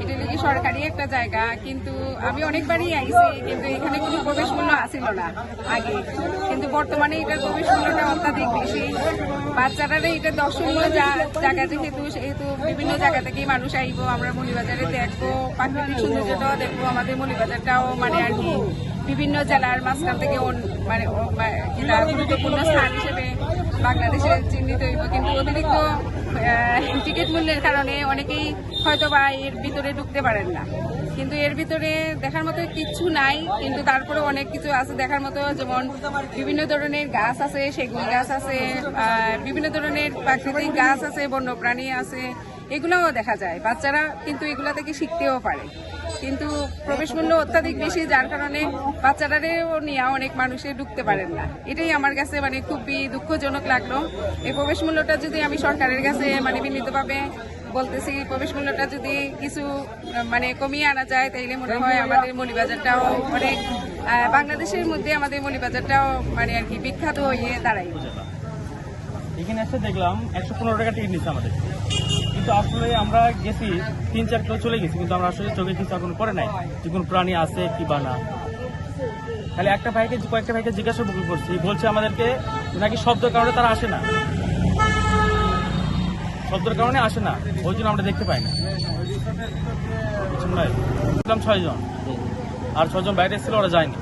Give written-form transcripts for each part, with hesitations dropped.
এটা নাকি সরকারি একটা জায়গা, কিন্তু আমি অনেকবারই আইছি, কিন্তু এখানে কোনো প্রবেশ মূল্য আসিল না আগে, কিন্তু বর্তমানে এটার প্রবেশ মূল্যটা অত্যাধিক বেশি। বাচ্চারা এটা দর্শনীয় জায়গা যেহেতু, সেহেতু বিভিন্ন জায়গা থেকেই মানুষ আইব, আমরা মৌলভীবাজারে দেখবো, প্রাকৃতিক সৌন্দর্যটাও দেখবো, আমাদের মৌলভীবাজারটাও মানে আর কি বিভিন্ন জেলার মাঝখান থেকে মানে গুরুত্বপূর্ণ স্থান হিসেবে বাংলাদেশে চিহ্নিত হইব। কিন্তু অতিরিক্ত টিকিট মূল্যের কারণে অনেকেই হয়তো বা এর ভিতরে ঢুকতে পারেন না, কিন্তু এর ভিতরে দেখার মতো কিচ্ছু নাই, কিন্তু তারপরে অনেক কিছু আছে দেখার মতো, যেমন বিভিন্ন ধরনের গাছ আছে, সেগুন গাছ আছে, বিভিন্ন ধরনের প্রাকৃতিক গাছ আছে, বন্যপ্রাণী আছে, এগুলোও দেখা যায়। বাচ্চারা কিন্তু এগুলা থেকে শিখতেও পারে, কিন্তু প্রবেশ মূল্য অত্যাধিক বেশি, যার কারণে বাচ্চারাও নিয়ে অনেক মানুষে ঢুকতে পারেন না। এটাই আমার কাছে মানে খুবই দুঃখজনক লাগলো। এই প্রবেশ মূল্যটা যদি আমি সরকারের কাছে মানে বিনীতভাবে বলতেছি, প্রবেশ মূল্যটা যদি কিছু মানে কমিয়ে আনা যায়, তাইলে মনে হয় আমাদের মৌলভীবাজারটাও অনেক বাংলাদেশের মধ্যে আমাদের মৌলভীবাজারটাও মানে আর কি বিখ্যাত হয়ে দাঁড়ায়। এখানে এসে দেখলাম 115 টাকা টিকিট নিচ্ছে আমাদের, কিন্তু আসলে আমরা গেছি 3-4 কিলো চলে গেছি, কিন্তু আমরা আসলে চোখে কিছু এখন করে নাই যে কোন প্রাণী আছে কি বা না। খালি কয়েকটা ভাইকে জিজ্ঞাসা করছি, বলছে আমাদেরকে নাকি শব্দের কারণে তারা আসে না, শব্দের কারণে আসে না, ওই জন্য আমরা দেখতে পাই না। বুঝলাম 6 জন, আর 6 জন বাইরে ছিল, ওরা যায়নি।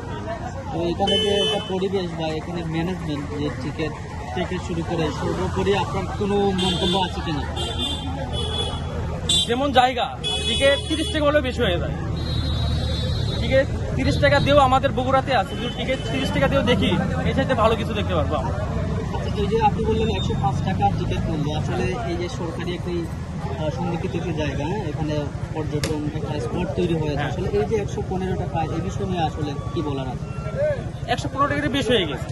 তো এখানে যে একটা পরিবেশ বা এখানে ম্যানেজমেন্ট, যে টিকিট থেকে শুরু করে সর্বোপরি আপনার কোনো মন্তব্য আছে কিনা? যেমন জায়গা, টিকিট 30 টাকা হলেও বেশি হয়ে যায়। টিকিট 30 টাকা দিয়েও আমাদের বগুড়াতে আছে, যদি টিকিট 30 টাকা দিয়েও দেখি, এই চাইতে ভালো কিছু দেখতে পারবো আমরা। আচ্ছা, এই যে আপনি বললেন 105 টাকার টিকিট মূল্য, আসলে এই যে সরকারি একটি সংরক্ষিত একটি জায়গা, এখানে পর্যটন একটা স্পট তৈরি হয়েছে, আসলে এই যে 115 টাকা, এই বিষয় নিয়ে আসলে কি বলার আছে? 115 টাকা বেশি হয়ে গেছে।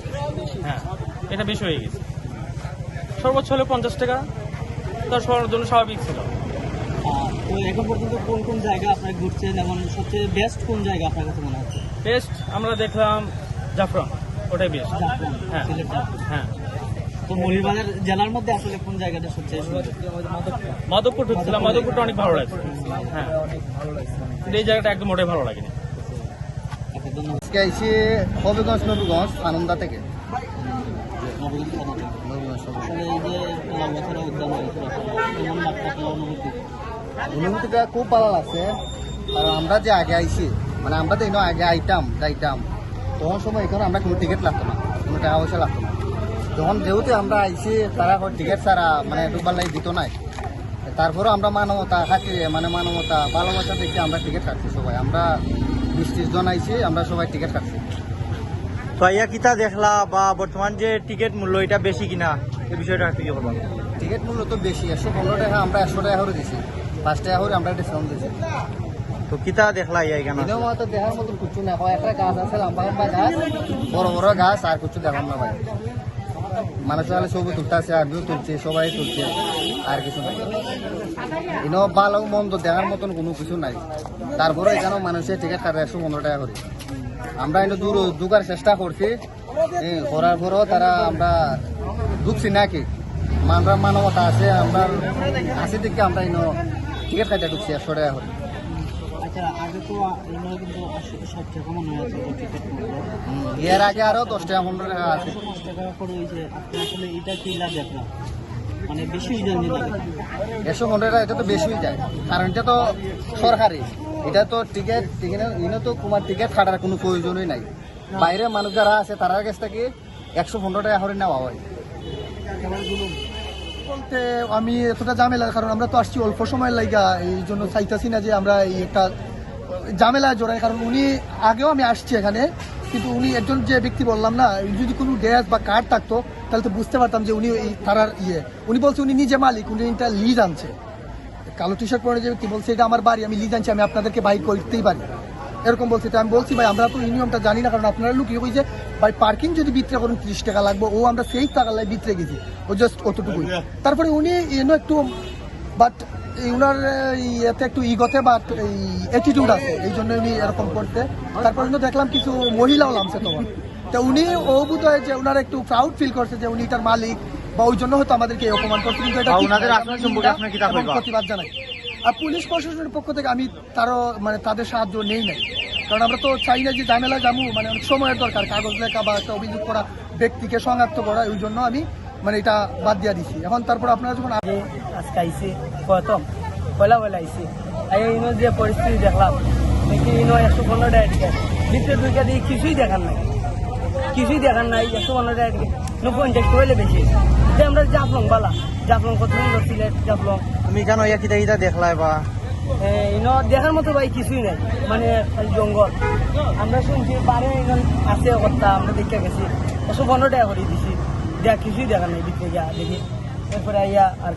হ্যাঁ, এটা বেশি হয়ে গেছে। সর্বোচ্চ হলে 50 টাকা, তার সবার জন্য স্বাভাবিক ছিল। তো এখন পর্যন্ত কোন কোন জায়গা আপনারা ঘুরছেন, এবং সবচেয়ে বেস্ট কোন জায়গা আপনার কাছে মনে হচ্ছে? বেস্ট আমরা দেখলাম জাফলং, ওটাই বেস্ট। হ্যাঁ, সিলেট জাফলং। হ্যাঁ। তো মৌলভীবাজার জেলার মধ্যে আসলে কোন জায়গাটা সবচেয়ে সুন্দর? মাধবপুর ঢুকছিলাম, মাধবপুরটা অনেক ভালো লাগছে। হ্যাঁ, কিন্তু এই জায়গাটা একদম মোটেই ভালো লাগেনি। আজকে আইছি হবিগঞ্জ নবীগঞ্জ আনন্দা থেকে। আসলে এই যে লাউয়াছড়া উদ্যান হয়েছে, কেমন লাগছে আপনার অনুভূতি? অনুভূতিটা খুব ভালো লাগছে, আর আমরা যে আগে আইছি, মানে আমরা তো আগে যাইতাম, তখন সময় এখানে আমরা কোনো টিকিট লাগতো না, কোনো টাকা পয়সা লাগতো না। যখন যেহেতু আমরা আইছি, তারা টিকিট ছাড়া মানে ঢুকবার লাগে দিত নাই। তারপরেও আমরা মানবতা খাটি, মানে মানবতা ভালোবাসা দেখে আমরা টিকিট কাটছি সবাই। আমরা 20-30 জন আইছি, আমরা সবাই টিকিট কাটছি। তো আইয়া কিতা দেখলা, বা বর্তমান যে টিকিট মূল্য এটা বেশি কিনা, এই বিষয়টা কি বলবো? টিকিট মূল্য তো বেশি, 115 টাকা, আমরা 100 টাকা করে দিছি, 5 টাকা করে আমরা ডিসকাউন্ট দিছি। তো কিতা দেখলা ইয়া এখানে? এটাও মাত্র দেখার মতন কিছু না, একটা গাছ আছে, লম্বা লম্বা গাছ, বড় বড় গাছ, আর কিছু দেখার না ভাই। মানুষ হলে ছবি তুলতে আছে, আমিও তুলছি, সবাই তুলছে, আর কিছু নাই। এটাও ভালো মন্দ দেখার মতন কোনো কিছু নাই। তারপরে এখানেও মানুষের টিকিট কাটে 115 টাকা করে। আমরা এটা ঢুকার চেষ্টা করছি, করার পরেও তারা আমরা ঢুকছি নাকি, আমরা মানবতা আছে, আমরা আসি দিকে আমরা টিকিট কাটে ঢুকছি 100 টাকা করে। আচ্ছা, আগে তো এগুলো কিন্তু 60 টাকা মনে হচ্ছে টিকিট মূল্য, এর আগে আরো 10 টাকা 15 টাকা আছে। 5 টাকা করে হয়েছে। আপনি আসলে এটা কি লাগে আপনার, মানে বেশি হয়ে যায়? 115 টাকা এটা তো বেশি হয়ে যায়, কারণ এটা তো সরকারি, এটা তো টিকিট এনে তো তোমার টিকিট কাটার কোনো প্রয়োজনই নাই। বাইরে মানুষ যারা আছে তার কাছ থেকে 115 টাকা করে নেওয়া হয়। বলতে আমি এতটা ঝামেলা, কারণ আমরা তো আসছি অল্প সময়ের লাইগা, এই জন্য চাইতেছি না যে আমরা এই একটা ঝামেলায় জড়াই। কারণ উনি আগেও আমি আসছি এখানে, কিন্তু উনি একজন যে ব্যক্তি বললাম না, যদি কোনো ড্যাশ বা কার্ড থাকতো তাহলে তো বুঝতে পারতাম যে উনি এই তারার উনি বলছে উনি নিজে মালিক, উনি এটা লিজ আনছে। কালো টি শার্ট পরে যে ব্যক্তি বলছে এটা আমার বাড়ি, আমি লিজ আনছি, আমি আপনাদেরকে বাইক করতেই পারি, এরকম বলছে। তো আমি বলছি ভাই আমরা তো এই নিয়মটা জানি না, কারণ আপনারা লুকিয়ে হয়েছে ভাই পার্কিং যদি বিক্রি করেন 30 টাকা লাগবে, ও আমরা সেই টাকা লাগে বিক্রে গেছি, ও জাস্ট অতটুকুই। তারপরে উনি একটু বাট উনার এতে একটু ইগোতে বা এই অ্যাটিটিউড আছে, এই জন্য উনি এরকম করতে। তারপরে দেখলাম কিছু মহিলাও নামছে তোমার, তো উনি ও বোধ হয় যে উনার একটু প্রাউড ফিল করছে যে উনি এটার মালিক, বা ওই জন্য হয়তো আমাদেরকে অপমান করছে, কিন্তু এটা প্রতিবাদ জানাই। আর পুলিশ প্রশাসনের পক্ষ থেকে আমি তারও মানে তাদের সাহায্য নেই নাই, কারণ আমরা তো চাই না যে ঝামেলা যাবো, মানে অনেক সময়ের দরকার, কাগজ লেখা বা একটা অভিযোগ করা, ব্যক্তিকে শনাক্ত করা, ওই জন্য আমি মানে এটা বাদ দিয়ে দিছি। এখন তারপর আপনারা যখন আজকে আইসি প্রথম পয়লা আইসি ইনো যে পরিস্থিতি দেখলাম, দেখি ইনো 115 টাকা টিকিট ভিতরে দুইটা দিয়ে কিছুই দেখার নাই, 115 টাকা টিকিট 50 হইলে বেশি। যে আমরা জাফলং বালা, জাফলং কত সুন্দর সিলেট জাফলং, তুমি কেন ইয়া কিতা কিতা দেখলাই বা ইনো দেখার মতো ভাই কিছুই নাই, মানে খালি জঙ্গল। আমরা শুনছি পারে এখন আছে কথা, আমরা দেখে গেছি 115 টাকা করে দিছি, কিছুই দেখার নাই ভিতরে গিয়া দেখি, এরপরে আইয়া আর